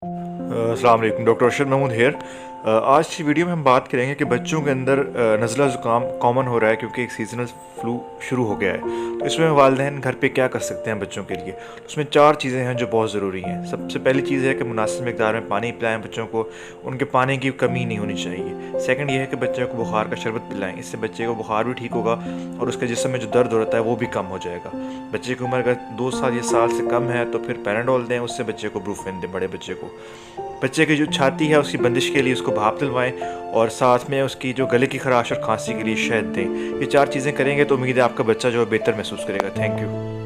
अस्सलाम वालेकुम, doctor Arshad Mahmood hair. आज की वीडियो में हम बात करेंगे कि बच्चों के अंदर नज़ला ज़ुकाम कॉमन हो रहा है क्योंकि एक सीजनल फ्लू शुरू हो गया है। तो इसमें वालिदैन घर पे क्या कर सकते हैं बच्चों के लिए। उसमें 4 चीज़ें हैं जो बहुत ज़रूरी हैं। सबसे पहली चीज़ है कि मुनासिब मिकदार में पानी पिलाएं बच्चों को, उनके पानी की कमी नहीं होनी चाहिए। सेकंड ये है कि बच्चे को बुखार का शरबत पिलाएं, इससे बच्चे को बुखार भी ठीक होगा और उसके जिस्म में जो दर्द होता है वो भी कम हो जाएगा। बच्चे की उम्र अगर 2 साल या साल से कम है तो फिर पैराडोल दें, उससे बच्चे को ब्रूफेन दें बड़े बच्चे को। बच्चे की जो छाती है उसकी बंदिश के लिए उसको भाप दिलवाएं और साथ में उसकी जो गले की खराश और खांसी के लिए शहद दें। ये 4 चीज़ें करेंगे तो उम्मीद है आपका बच्चा जो है बेहतर महसूस करेगा। Thank you.